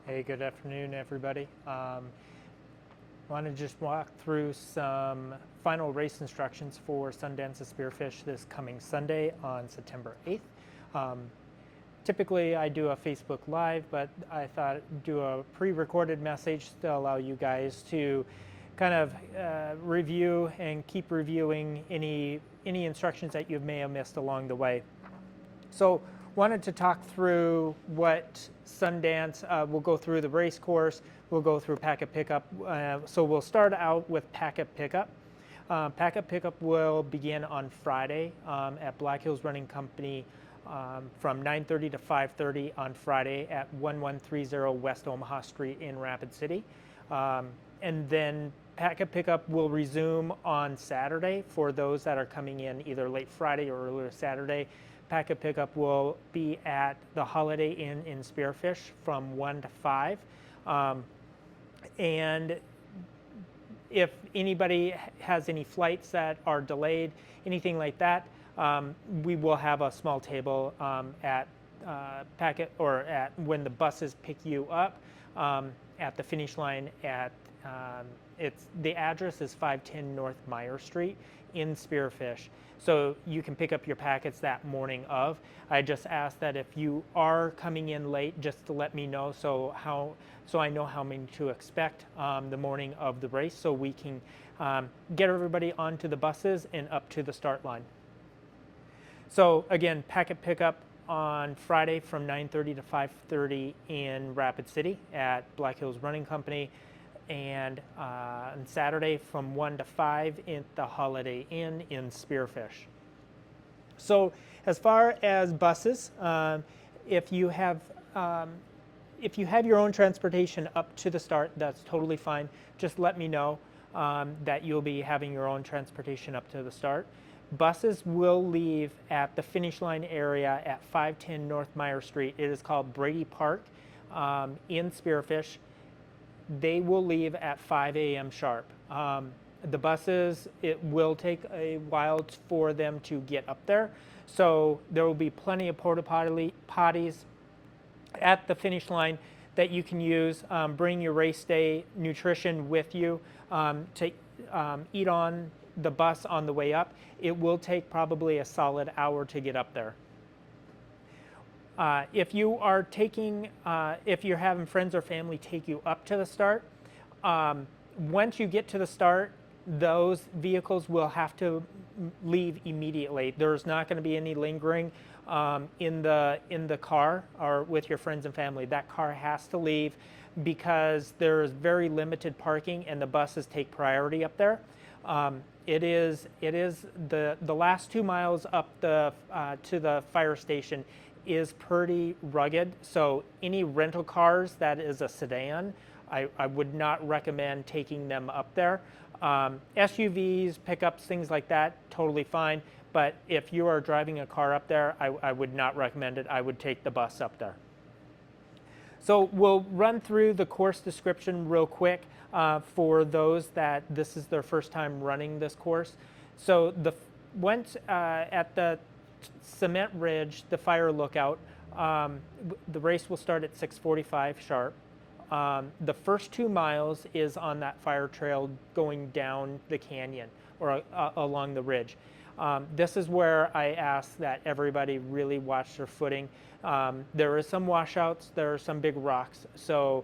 Hey, good afternoon, everybody. Want to just walk through some final race instructions for Sundance Spearfish this coming Sunday on September 8th. Um, Typically, I do a Facebook Live, but I thought I'd do a pre-recorded message to allow you guys to kind of review and keep reviewing any instructions that you may have missed along the way. So wanted to talk through what Sundance, we'll go through the race course, we'll go through packet pickup. So we'll start out with packet pickup. Packet pickup will begin on Friday at Black Hills Running Company from 9:30 to 5:30 on Friday at 1130 West Omaha Street in Rapid City. And then packet pickup will resume on Saturday for those that are coming in either late Friday or earlier Saturday. Packet pickup will be at the Holiday Inn in Spearfish from 1 to 5. And if anybody has any flights that are delayed, anything like that, we will have a small table at packet or at when the buses pick you up at the finish line at the address is 510 North Meyer Street in Spearfish. So you can pick up your packets that morning of. I just ask that if you are coming in late, just to let me know so I know how many to expect the morning of the race, so we can get everybody onto the buses and up to the start line. So again, packet pickup on Friday from 9:30 to 5:30 in Rapid City at Black Hills Running Company, and on Saturday from 1 to 5 at the Holiday Inn in Spearfish. So as far as buses, if you have your own transportation up to the start, that's totally fine. Just let me know that you'll be having your own transportation up to the start. Buses will leave at the finish line area at 510 North Meyer Street. It is called Brady Park in Spearfish. They will leave at 5 a.m. sharp. The buses, it will take a while for them to get up there. So there will be plenty of porta potties at the finish line that you can use. Bring your race day nutrition with you to eat on the bus on the way up. It will take probably a solid hour to get up there. If you are if you're having friends or family take you up to the start, once you get to the start, those vehicles will have to leave immediately. There's not going to be any lingering in the car or with your friends and family. That car has to leave because there is very limited parking and the buses take priority up there. It is the last 2 miles up to the fire station is pretty rugged. So any rental cars that is a sedan, I would not recommend taking them up there. SUVs, pickups, things like that, totally fine. But if you are driving a car up there, I would not recommend it. I would take the bus up there. So we'll run through the course description real quick for those that this is their first time running this course. So once at the Cement Ridge, the fire lookout, the race will start at 6:45 sharp. The first 2 miles is on that fire trail going down the canyon or along the ridge. This is where I ask that everybody really watch their footing. There is some washouts, there are some big rocks, so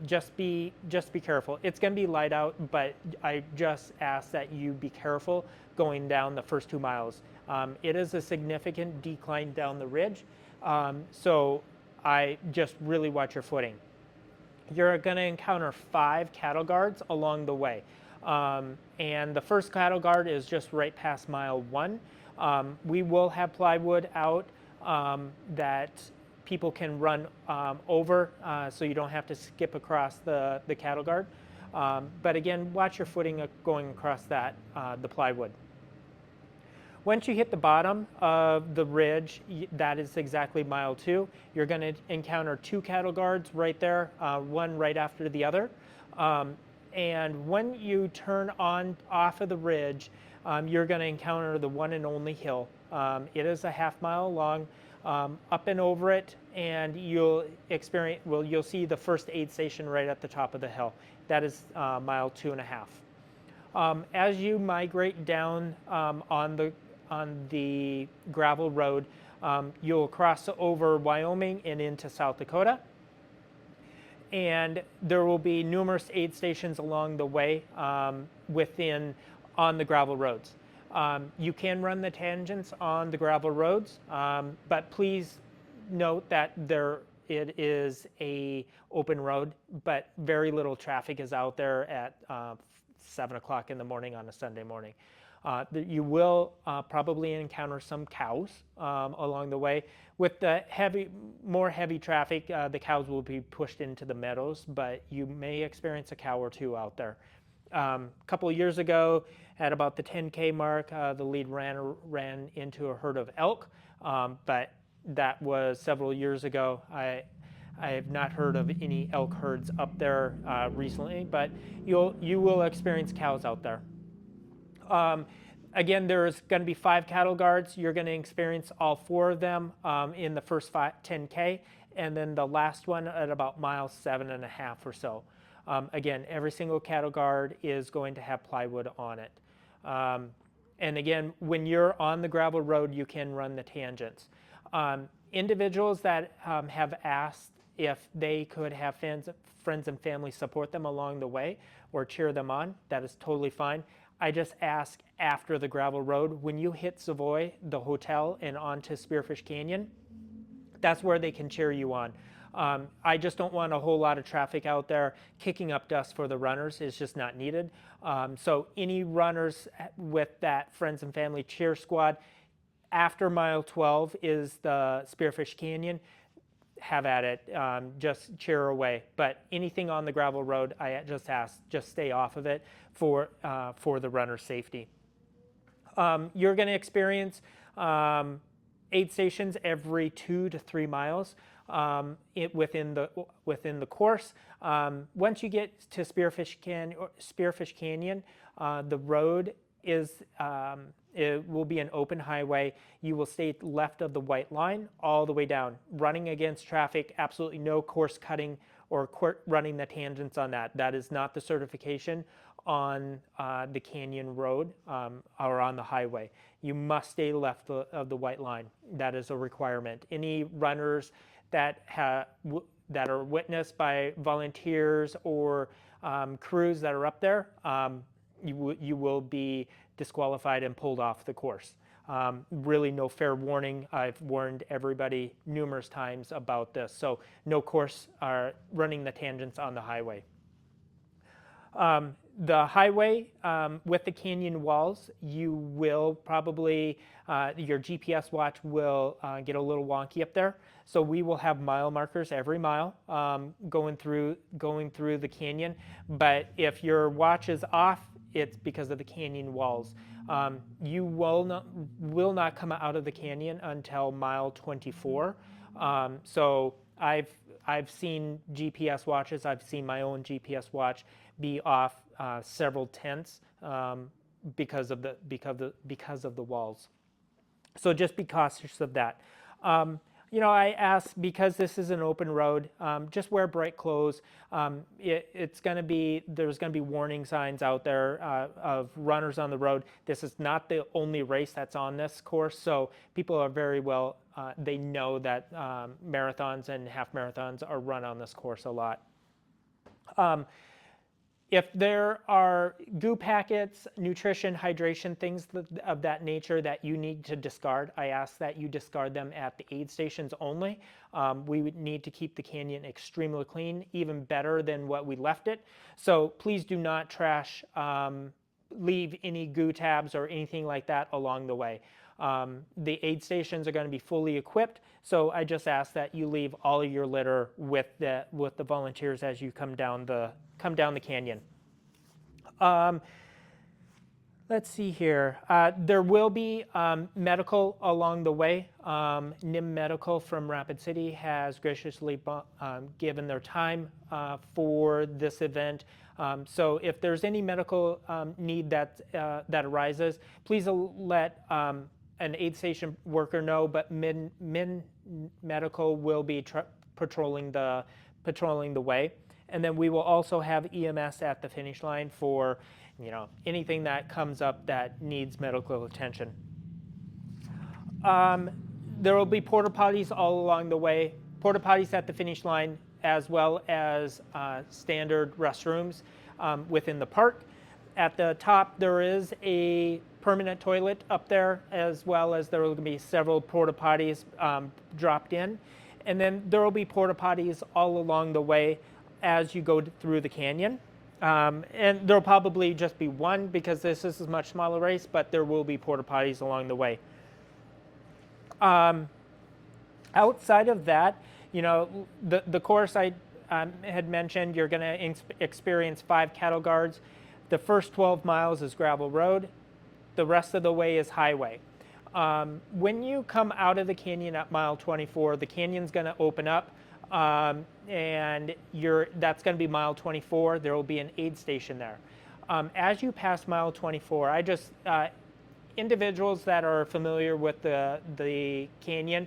just be careful. It's going to be light out, but I just ask that you be careful going down the first 2 miles. It is a significant decline down the ridge, so I just really watch your footing. You're going to encounter 5 cattle guards along the way. And the first cattle guard is just right past mile 1. We will have plywood out that people can run over, so you don't have to skip across the cattle guard. But again, watch your footing going across the plywood. Once you hit the bottom of the ridge, that is exactly mile 2. You're going to encounter 2 cattle guards right there, one right after the other. And when you turn off of the ridge, you're going to encounter the one and only hill. It is a half mile long. up and over it, and you'll see the first aid station right at the top of the hill. That is mile 2.5. As you migrate down on the gravel road, you'll cross over Wyoming and into South Dakota. And there will be numerous aid stations along the way on the gravel roads. You can run the tangents on the gravel roads, but please note that it is a open road, but very little traffic is out there at 7 o'clock in the morning on a Sunday morning. You will probably encounter some cows along the way. With the more heavy traffic, the cows will be pushed into the meadows, but you may experience a cow or two out there. A couple of years ago, at about the 10K mark, the lead ran into a herd of elk, but that was several years ago. I have not heard of any elk herds up there recently, but you will experience cows out there. Again, there's going to be 5 cattle guards. You're going to experience all 4 of them in the first 10K, and then the last one at about mile 7.5 or so. Again, every single cattle guard is going to have plywood on it. And again, when you're on the gravel road, you can run the tangents. Individuals that have asked if they could have friends and family support them along the way or cheer them on, that is totally fine. I just ask after the gravel road, when you hit Savoy, the hotel, and onto Spearfish Canyon, that's where they can cheer you on. I just don't want a whole lot of traffic out there. Kicking up dust for the runners is just not needed. So any runners with that friends and family cheer squad, after mile 12 is the Spearfish Canyon. Have at it, just cheer away. But anything on the gravel road, I just ask, just stay off of it for the runner's safety. You're going to experience aid stations every 2 to 3 miles within the course. Once you get to Spearfish Canyon, the road is it will be an open highway. You will stay left of the white line all the way down, running against traffic. Absolutely no course cutting or running the tangents on that. That is not the certification on the canyon road or on the highway. You must stay left of the white line. That is a requirement. Any runners that are witnessed by volunteers or crews that are up there, you will be disqualified and pulled off the course. Really no fair warning. I've warned everybody numerous times about this. So no course running the tangents on the highway. The highway with the canyon walls, you will probably, your GPS watch will get a little wonky up there. So we will have mile markers every mile going through the canyon. But if your watch is off, it's because of the canyon walls. You will not come out of the canyon until mile 24. So I've seen GPS watches. I've seen my own GPS watch be off several tenths because of the walls. So just be cautious of that. I ask, because this is an open road, just wear bright clothes. There's going to be warning signs out there of runners on the road. This is not the only race that's on this course, so people are very well, they know that marathons and half marathons are run on this course a lot. If there are goo packets, nutrition, hydration, things of that nature that you need to discard, I ask that you discard them at the aid stations only. We would need to keep the canyon extremely clean, even better than what we left it. So please do not leave any goo tabs or anything like that along the way. The aid stations are going to be fully equipped, so I just ask that you leave all of your litter with the volunteers as you come down the canyon. Let's see here. There will be medical along the way. NIM Medical from Rapid City has graciously given their time for this event. So if there's any medical need that arises, please let an aid station worker, no, but Min Medical will be patrolling the way. And then we will also have EMS at the finish line for, anything that comes up that needs medical attention. There will be porta potties all along the way, porta potties at the finish line, as well as standard restrooms within the park. At the top, there is a permanent toilet up there, as well as there will be several porta potties dropped in. And then there will be porta potties all along the way as you go through the canyon. And there'll probably just be one because this is a much smaller race, but there will be porta potties along the way. Outside of that, the course I had mentioned, you're going to experience 5 cattle guards. The first 12 miles is gravel road. The rest of the way is highway. When you come out of the canyon at mile 24, the canyon's going to open up, and that's going to be mile 24. There will be an aid station there. As you pass mile 24, individuals that are familiar with the canyon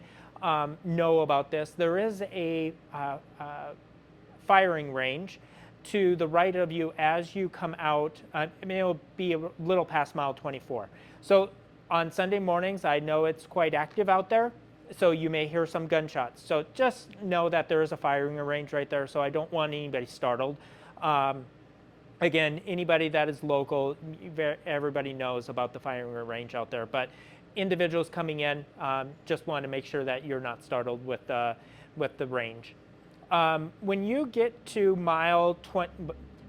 know about this. There is a firing range to the right of you as you come out. It'll be a little past mile 24. So on Sunday mornings, I know it's quite active out there, so you may hear some gunshots. So just know that there is a firing range right there, so I don't want anybody startled. Again, anybody that is local, everybody knows about the firing range out there, but individuals coming in just want to make sure that you're not startled with the range. When you get to mile 20,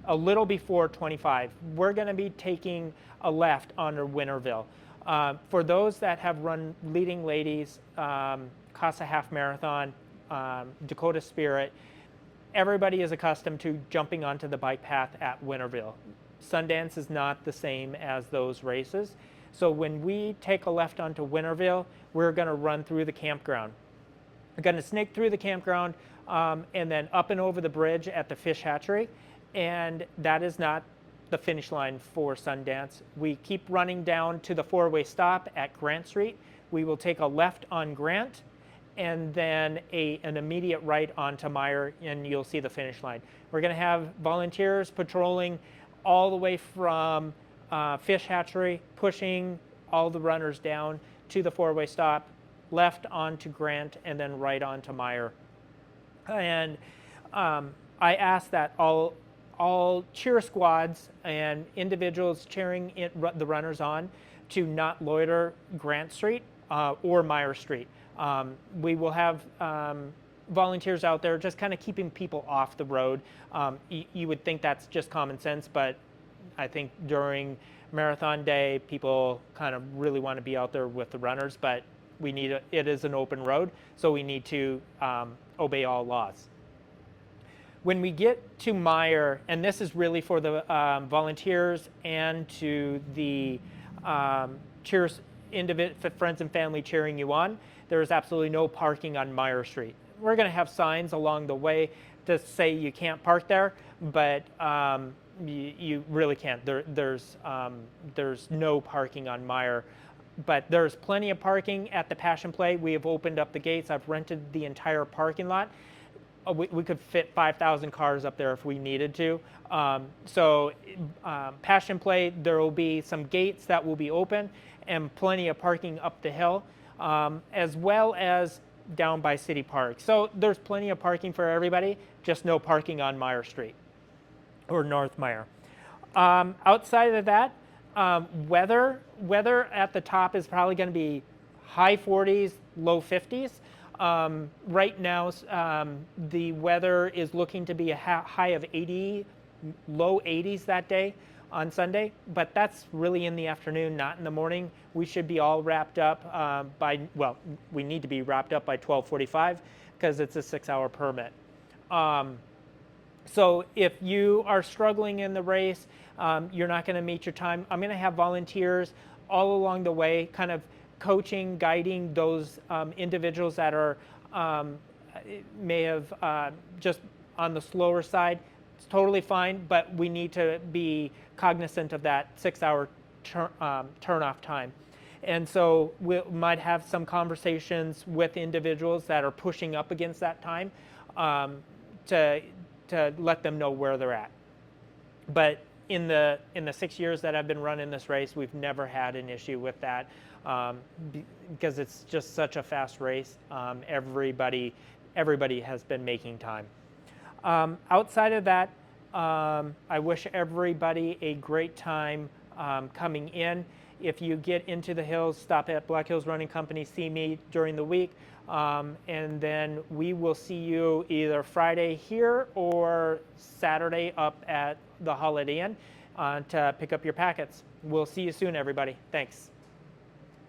a little before 25, we're going to be taking a left onto Winterville. For those that have run Leading Ladies, Casa Half Marathon, Dakota Spirit, everybody is accustomed to jumping onto the bike path at Winterville. Sundance is not the same as those races. So when we take a left onto Winterville, we're going to run through the campground. We're going to snake through the campground and then up and over the bridge at the fish hatchery. And that is not the finish line for Sundance. We keep running down to the 4-way stop at Grant Street. We will take a left on Grant and then an immediate right onto Meyer, and you'll see the finish line. We're going to have volunteers patrolling all the way from Fish Hatchery, pushing all the runners down to the 4-way stop, left onto Grant, and then right onto Meyer. And I ask that all cheer squads and individuals cheering the runners on to not loiter Grant Street or Meyer Street. We will have volunteers out there just kind of keeping people off the road. You would think that's just common sense, but I think during marathon day, people kind of really want to be out there with the runners, but it is an open road, so we need to obey all laws. When we get to Meyer, and this is really for the volunteers and to the friends and family cheering you on, there is absolutely no parking on Meyer Street. We're going to have signs along the way to say you can't park there, but you really can't. There's no parking on Meyer, but there's plenty of parking at the Passion Play. We have opened up the gates. I've rented the entire parking lot. We could fit 5,000 cars up there if we needed to. Passion Play, there will be some gates that will be open and plenty of parking up the hill, as well as down by City Park. So there's plenty of parking for everybody, just no parking on Meyer Street or North Meyer. Outside of that, weather at the top is probably going to be high 40s, low 50s. Right now, the weather is looking to be a high of 80, low 80s that day on Sunday, but that's really in the afternoon, not in the morning. We should be all wrapped up we need to be wrapped up by 12:45 because it's a 6-hour permit. So if you are struggling in the race, you're not going to meet your time. I'm going to have volunteers all along the way, kind of coaching, guiding those individuals that are may have just on the slower side. It's totally fine, but we need to be cognizant of that 6-hour turn-off time. And so we might have some conversations with individuals that are pushing up against that time, um, to let them know where they're at. But in the 6 years that I've been running this race, we've never had an issue with that, because it's just such a fast race. Everybody has been making time. Outside of that, I wish everybody a great time coming in. If you get into the hills, stop at Black Hills Running Company, see me during the week, and then we will see you either Friday here or Saturday up at the Holiday Inn to pick up your packets. We'll see you soon, everybody. Thanks.